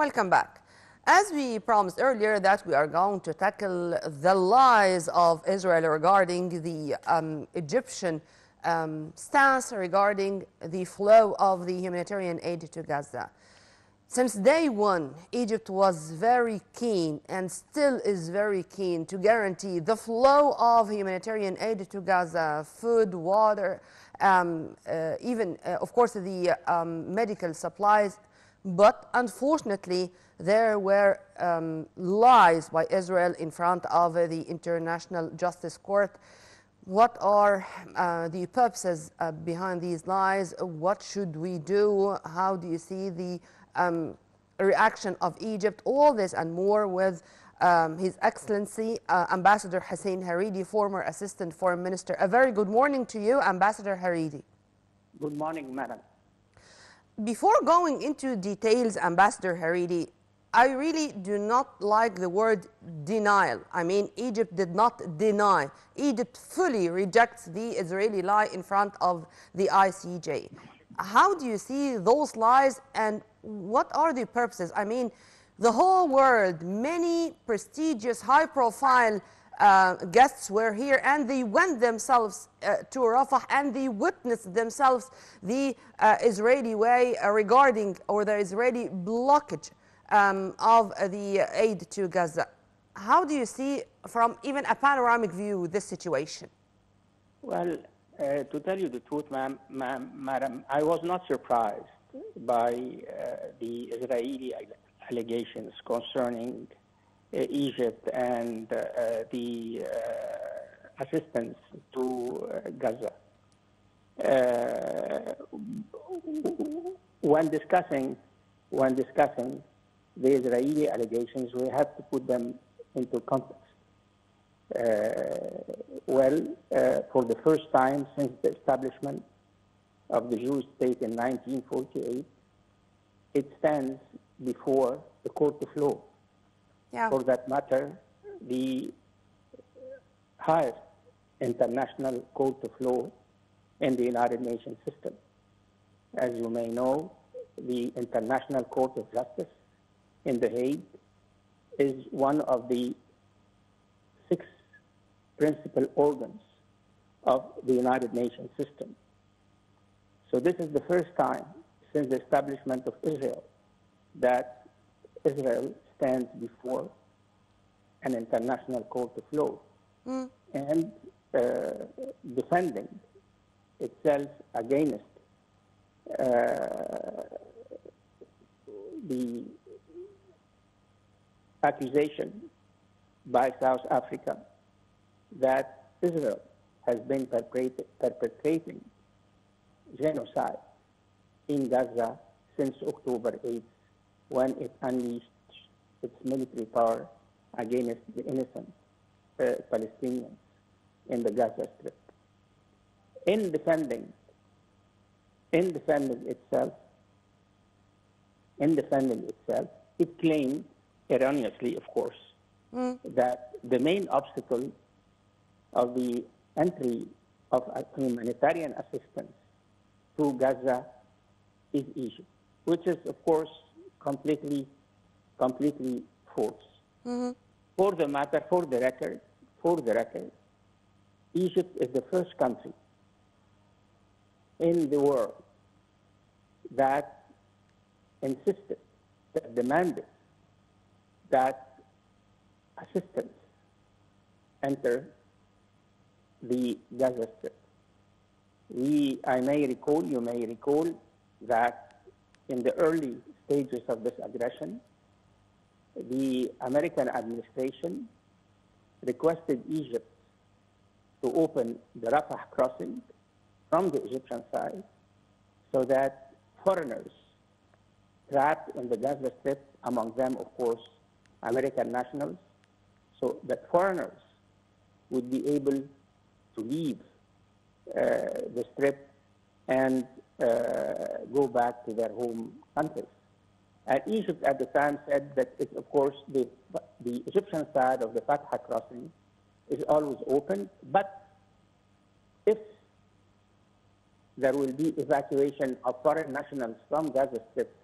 Welcome back. As we promised earlier that we are going to tackle the lies of Israel regarding the Egyptian stance regarding the flow of the humanitarian aid to Gaza. Since day one, Egypt was very keen and still is very keen to guarantee the flow of humanitarian aid to Gaza, food, water, even, of course, the medical supplies. But unfortunately, there were lies by Israel in front of the International Justice Court. What are the purposes behind these lies? What should we do? How do you see the reaction of Egypt? All this and more with His Excellency Ambassador Hussein Haridi, former Assistant Foreign Minister. A very good morning to you, Ambassador Haridi. Good morning, madam. Before going into details, Ambassador Haridi, I really do not like the word denial. I mean, Egypt did not deny. Egypt fully rejects the Israeli lie in front of the ICJ. How do you see those lies and what are the purposes? I mean, the whole world, many prestigious, high-profile guests were here and they went themselves to Rafah and they witnessed themselves the Israeli way regarding or the Israeli blockage of the aid to Gaza. How do you see from even a panoramic view this situation? Well, to tell you the truth, madam, I was not surprised by the Israeli allegations concerning Egypt and the assistance to Gaza. When discussing the Israeli allegations, we have to put them into context. For the first time since the establishment of the Jewish state in 1948, it stands before the court of law. Yeah. For that matter, the highest international court of law in the United Nations system. As you may know, the International Court of Justice in The Hague is one of the 6 principal organs of the United Nations system. So this is the first time since the establishment of Israel that Israel stands before an international court of law and defending itself against the accusation by South Africa that Israel has been perpetrating genocide in Gaza since October 8th, when it unleashed its military power against the innocent Palestinians in the Gaza Strip. In defending itself, it claimed, erroneously of course, that the main obstacle of the entry of humanitarian assistance to Gaza is Egypt, which is of course completely false. For the record, Egypt is the first country in the world that insisted, that demanded that assistance enter the Gaza Strip. You may recall that in the early stages of this aggression, the American administration requested Egypt to open the Rafah crossing from the Egyptian side so that foreigners trapped in the Gaza Strip, among them, of course, American nationals, so that foreigners would be able to leave the Strip and go back to their home countries. And Egypt at the time said that, of course, the Egyptian side of the Fatah crossing is always open, but if there will be evacuation of foreign nationals from Gaza Strip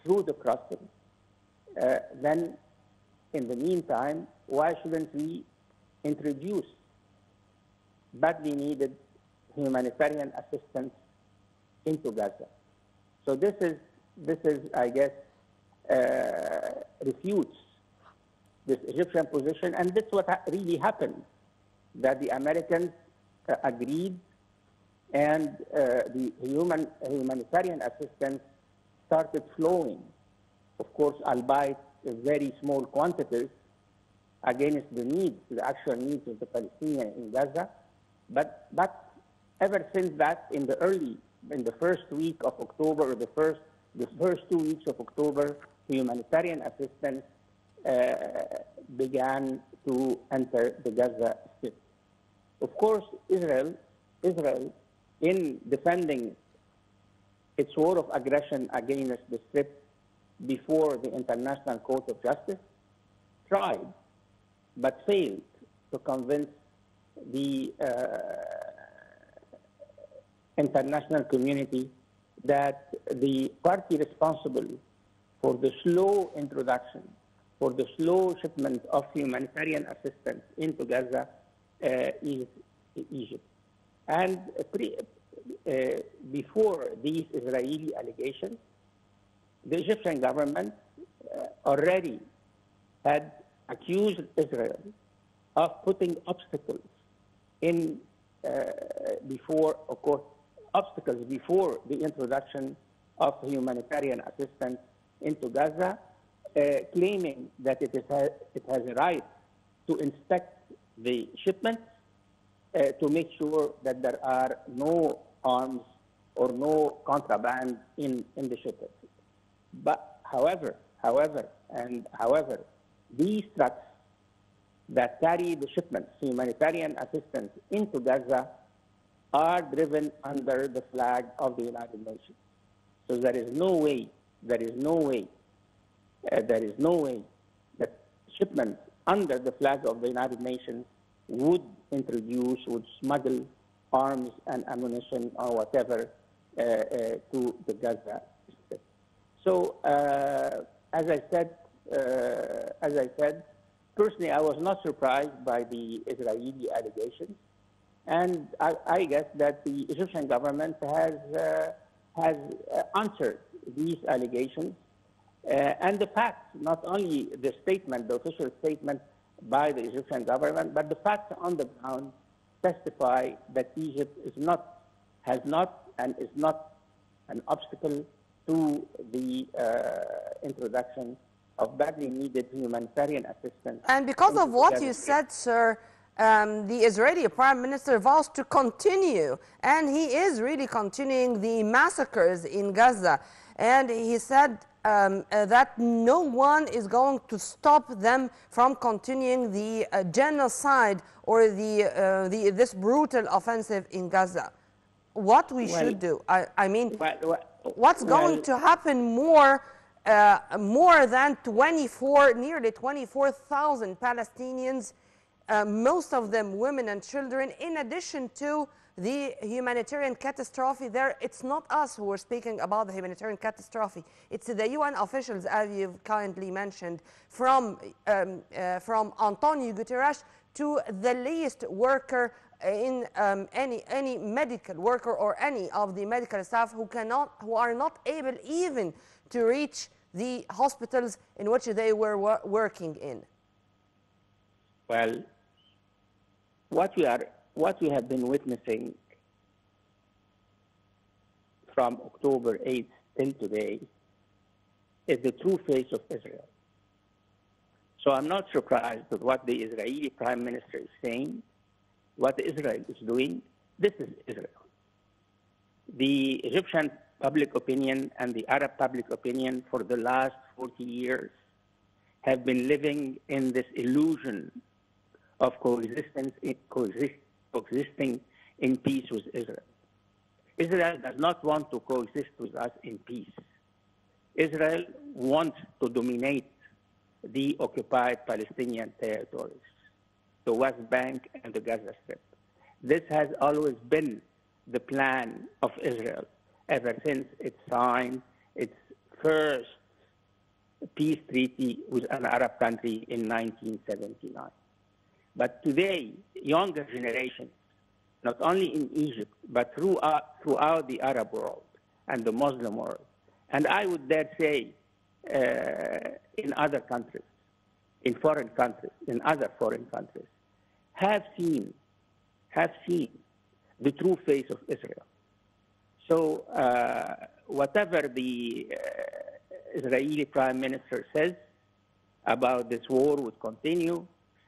through the crossing, then in the meantime, why shouldn't we introduce badly needed humanitarian assistance into Gaza? So this is I guess, refutes this Egyptian position, and this is what really happened, that the Americans agreed, and the humanitarian assistance started flowing, of course, albeit in very small quantities, against the needs, the actual needs of the Palestinians in Gaza. But ever since that, in the first week of October, or the first 2 weeks of October, humanitarian assistance began to enter the Gaza Strip. Of course, Israel, in defending its war of aggression against the Strip before the International Court of Justice, tried but failed to convince the international community that the party responsible for the slow introduction, for the slow shipment of humanitarian assistance into Gaza is Egypt. And before these Israeli allegations, the Egyptian government already had accused Israel of putting obstacles in before the introduction of humanitarian assistance into Gaza, claiming that it has a right to inspect the shipments to make sure that there are no arms or no contraband in the shipments. But however, these trucks that carry the shipments, humanitarian assistance into Gaza, are driven under the flag of the United Nations. So there is no way that shipments under the flag of the United Nations would smuggle arms and ammunition or whatever to the Gaza Strip. So as I said, personally, I was not surprised by the Israeli allegations, and I guess that the Egyptian government has answered these allegations, and the facts, not only the official statement by the Egyptian government, but the facts on the ground testify that Egypt has not and is not an obstacle to the introduction of badly needed humanitarian assistance. And because of what you said, sir, the Israeli Prime Minister vows to continue, and he is really continuing the massacres in Gaza. And he said that no one is going to stop them from continuing the genocide or this brutal offensive in Gaza. What we should do? What's going to happen more than nearly 24,000 Palestinians, most of them women and children, in addition to the humanitarian catastrophe there. It's not us who are speaking about the humanitarian catastrophe. It's the UN officials, as you've kindly mentioned, from Antonio Guterres to the least worker in any medical worker or any of the medical staff who are not able even to reach the hospitals in which they were working in. Well, what we have been witnessing from October 8th till today is the true face of Israel. So I'm not surprised with what the Israeli Prime Minister is saying, what Israel is doing. This is Israel. The Egyptian public opinion and the Arab public opinion for the last 40 years have been living in this illusion of coexisting in peace with Israel. Israel does not want to coexist with us in peace. Israel wants to dominate the occupied Palestinian territories, the West Bank and the Gaza Strip. This has always been the plan of Israel ever since it signed its first peace treaty with an Arab country in 1979. But today, younger generations, not only in Egypt, but throughout the Arab world and the Muslim world, and I would dare say in other countries, in other foreign countries, have seen the true face of Israel. So whatever the Israeli Prime Minister says about this war would continue,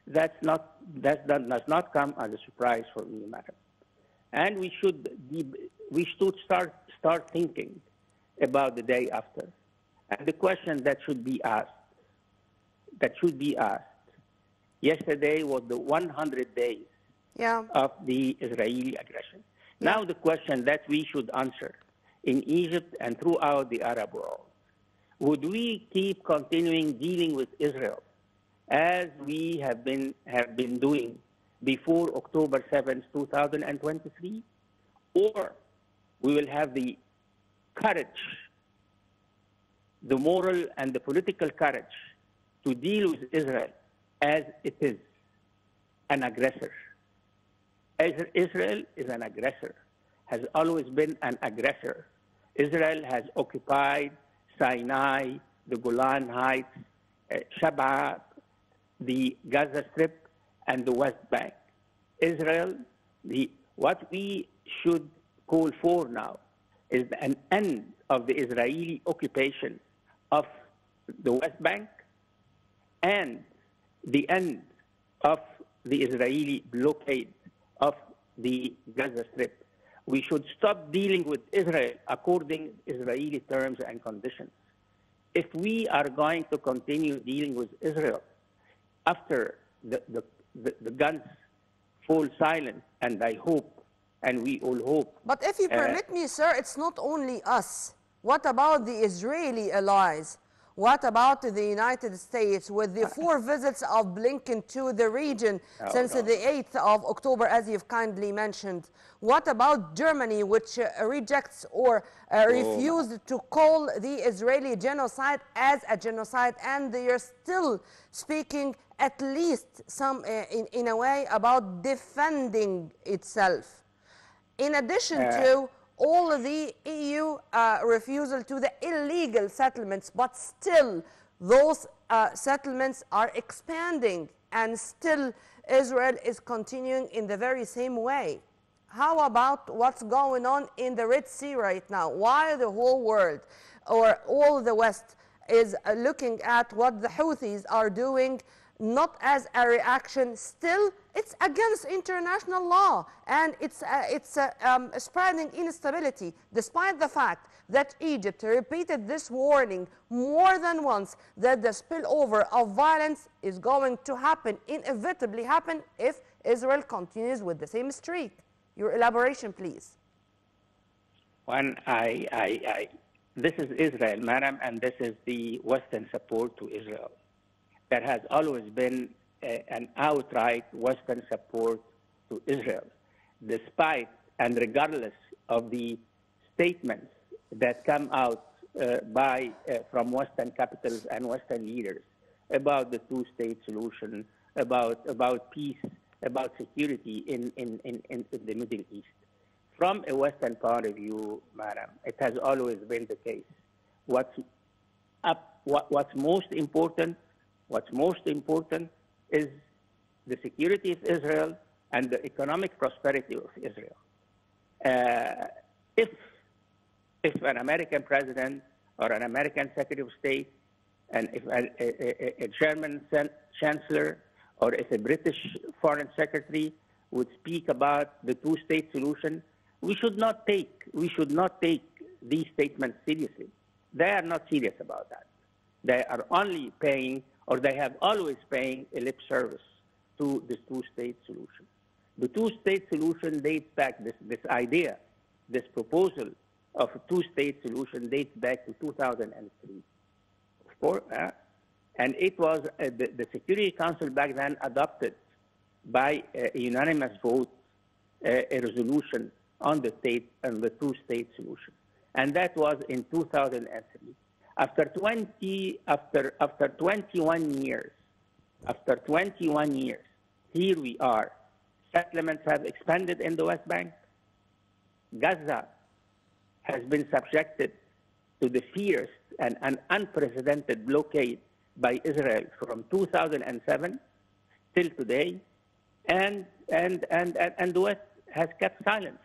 that does not come as a surprise for me, madam. And we should start thinking about the day after. And the question that should be asked, yesterday was the 100 days of the Israeli aggression. Yeah. Now the question that we should answer in Egypt and throughout the Arab world, would we keep continuing dealing with Israel as we have been doing before October 7th, 2023, or we will have the courage, the moral and the political courage to deal with Israel as it is, an aggressor. Israel is an aggressor, has always been an aggressor. Israel has occupied Sinai, the Golan Heights, Shab'a, the Gaza Strip, and the West Bank. Israel, what we should call for now is an end of the Israeli occupation of the West Bank and the end of the Israeli blockade of the Gaza Strip. We should stop dealing with Israel according to Israeli terms and conditions. If we are going to continue dealing with Israel after the guns fall silent, and I hope, and we all hope. But if you permit me, sir, it's not only us. What about the Israeli allies? What about the United States with the 4 visits of Blinken to the region since the 8th of October, as you've kindly mentioned? What about Germany, which rejects or refused to call the Israeli genocide as a genocide, and they are still speaking at least in a way about defending itself? In addition to all of the EU refusal to the illegal settlements, but still those settlements are expanding, and still Israel is continuing in the very same way. How about what's going on in the Red Sea right now? Why the whole world or all the West is looking at what the Houthis are doing, not as a reaction? Still, it's against international law, and it's spreading instability, despite the fact that Egypt repeated this warning more than once that the spillover of violence is going to happen, inevitably happen, if Israel continues with the same streak. Your elaboration, please. This is Israel, madam, and this is the Western support to Israel. There has always been an outright Western support to Israel, despite and regardless of the statements that come out from Western capitals and Western leaders about the two-state solution, about peace, about security in the Middle East. From a Western point of view, madam, it has always been the case. What's most important is the security of Israel and the economic prosperity of Israel. If an American president or an American Secretary of State, and if a German chancellor, or if a British foreign secretary would speak about the two-state solution, we should not take these statements seriously. They are not serious about that. They are only paying, or they have always paying, a lip service to this two-state solution. The two-state solution dates back, this idea, this proposal of a two-state solution dates back to 2003. Of course, and it was the Security Council back then adopted by a unanimous vote a resolution on the two-state solution. And that was in 2003. After 21 years, after 21 years, here we are. Settlements have expanded in the West Bank. Gaza has been subjected to the fierce and an unprecedented blockade by Israel from 2007 till today, and the West has kept silence.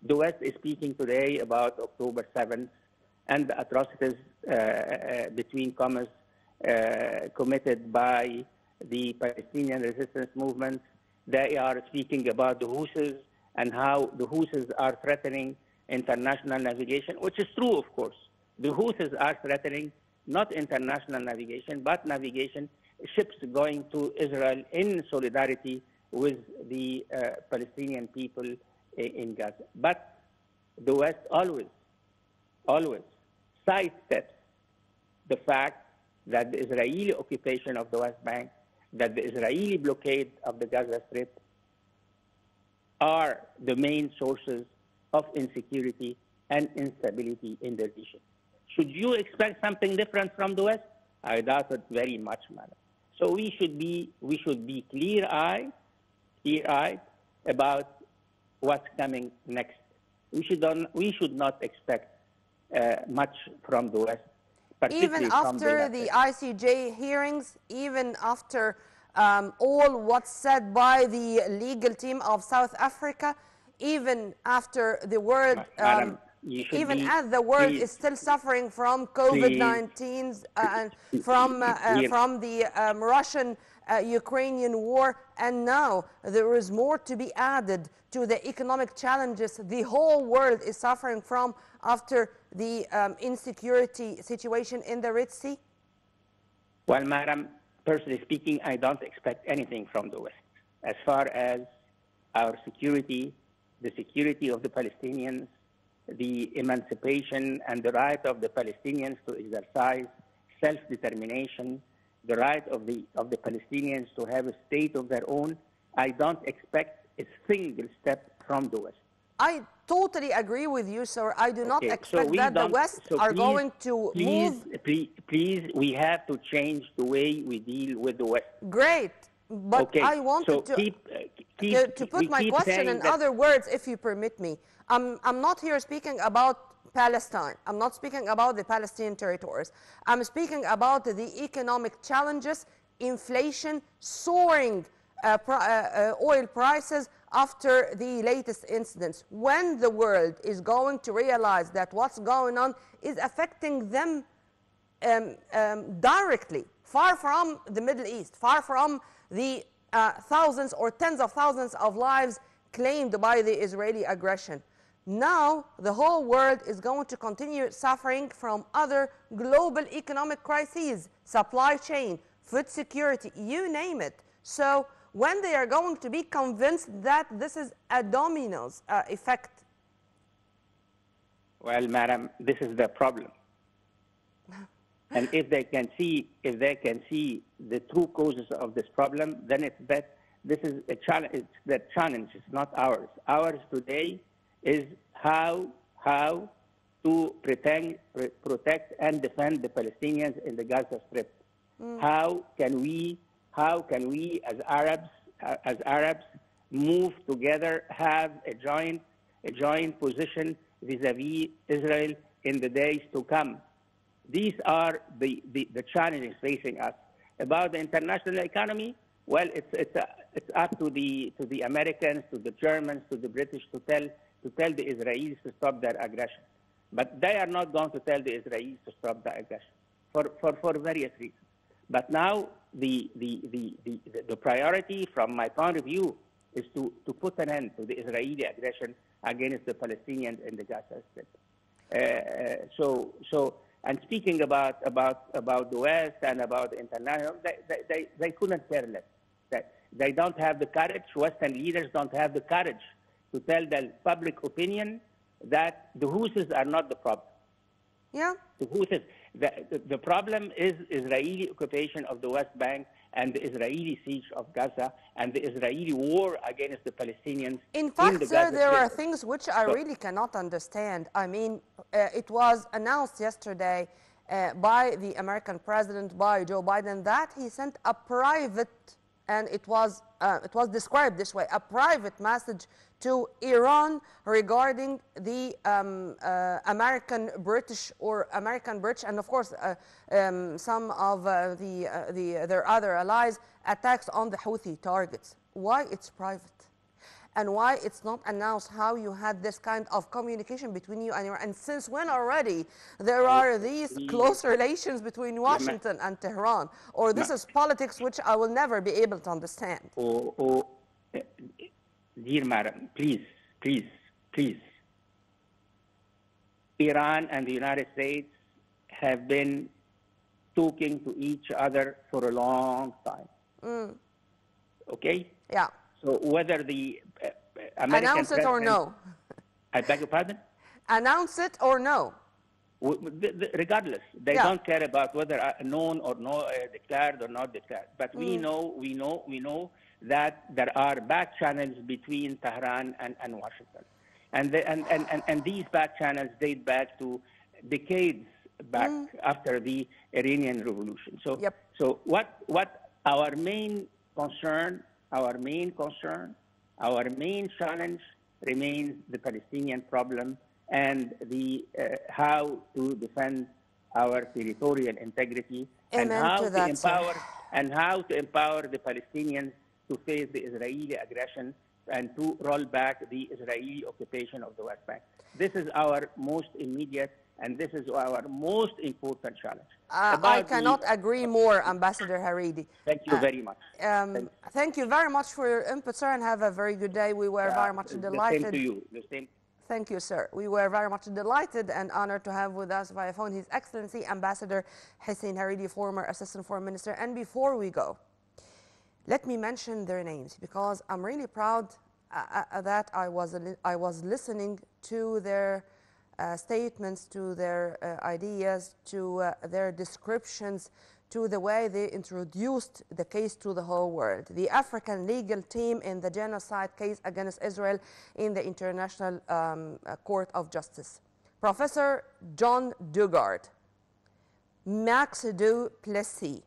The West is speaking today about October 7th and the atrocities, between commas, committed by the Palestinian resistance movement. They are speaking about the Houthis and how the Houthis are threatening international navigation, which is true, of course. The Houthis are threatening not international navigation, but navigation, ships going to Israel in solidarity with the Palestinian people in Gaza. But the West always sidesteps the fact that the Israeli occupation of the West Bank, that the Israeli blockade of the Gaza Strip are the main sources of insecurity and instability in the region. Should you expect something different from the West? I doubt it very much, madam. So we should be clear-eyed about what's coming next. We should not expect much from the West. Even after the ICJ hearings, even after all what's said by the legal team of South Africa, even after the world, even as the world is still suffering from COVID-19 and from the Russian-Ukrainian war, and now there is more to be added to the economic challenges the whole world is suffering from after the insecurity situation in the Red Sea? Well, madam, personally speaking, I don't expect anything from the West. As far as our security, the security of the Palestinians, the emancipation and the right of the Palestinians to exercise self-determination, the right of the Palestinians to have a state of their own, I don't expect a single step from the West. I totally agree with you, sir. I do not expect that the West are going to move. Please, we have to change the way we deal with the West. Great. But I wanted to put my question in other words, if you permit me. I'm not here speaking about Palestine. I'm not speaking about the Palestinian territories. I'm speaking about the economic challenges, inflation, soaring oil prices after the latest incidents. When the world is going to realize that what's going on is affecting them directly, far from the Middle East, far from the thousands or tens of thousands of lives claimed by the Israeli aggression. Now, the whole world is going to continue suffering from other global economic crises, supply chain, food security, you name it. So when they are going to be convinced that this is a dominoes effect? Well, madam, this is the problem. And if they can see the true causes of this problem, then it's that this is a challenge. It's the challenge. It's not ours. Ours today is how to protect and defend the Palestinians in the Gaza Strip. How can we as Arabs move together, have a joint position vis-a-vis Israel in the days to come? These are the challenges facing us. About the international economy, well, it's up to the Americans, to the Germans, to the British to tell the Israelis to stop their aggression. But they are not going to tell the Israelis to stop the aggression for various reasons. But now the priority from my point of view is to put an end to the Israeli aggression against the Palestinians in the Gaza Strip. And speaking about the West and about the international, they couldn't care less. They don't have the courage, Western leaders don't have the courage to tell the public opinion that the Houthis are not the problem. Yeah. The Houthis, the problem is Israeli occupation of the West Bank and the Israeli siege of Gaza and the Israeli war against the Palestinians. In fact, sir, there are things which I really cannot understand. I mean, it was announced yesterday by the American president, by Joe Biden, that he sent a private, and it was described this way, a private message to Iran regarding the American-British and of course some of their other allies attacks on the Houthi targets. Why it's private? And why it's not announced how you had this kind of communication between you and Iran? And since when already there are these close relations between Washington and Tehran? Or this is politics which I will never be able to understand. Dear madam, please. Iran and the United States have been talking to each other for a long time. Okay? Yeah. So whether the American announce it or no? I beg your pardon? Announce it or no? Regardless, they don't care about whether known or no, declared or not declared. But we know that there are back channels between Tehran and Washington, and these back channels date back to decades back after the Iranian Revolution. So what our main concern, our main challenge remains the Palestinian problem and the how to defend our territorial integrity and how to empower the Palestinians to face the Israeli aggression and to roll back the Israeli occupation of the West Bank. This is our most immediate and this is our most important challenge. I cannot agree more, Ambassador Haridi. Thank you very much. Thank you very much for your input, sir, and have a very good day. We were very much delighted. The same to you. The same. Thank you, sir. We were very much delighted and honored to have with us via phone His Excellency Ambassador Hussein Haridi, former Assistant Foreign Minister. And before we go, let me mention their names because I'm really proud that I was listening to their statements, to their ideas, to their descriptions, to the way they introduced the case to the whole world. The African legal team in the genocide case against Israel in the International Court of Justice. Professor John Dugard, Max du Plessis,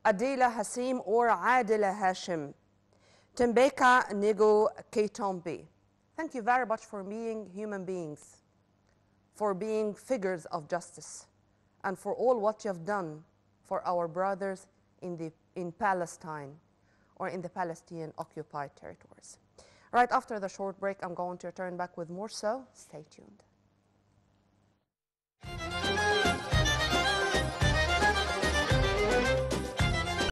Adila Hassim or Adila Hashim, Tembeka Nego Ketombe. Thank you very much for being human beings, for being figures of justice, and for all what you have done for our brothers in Palestine or in the Palestinian occupied territories. Right after the short break, I'm going to return back with more, so stay tuned.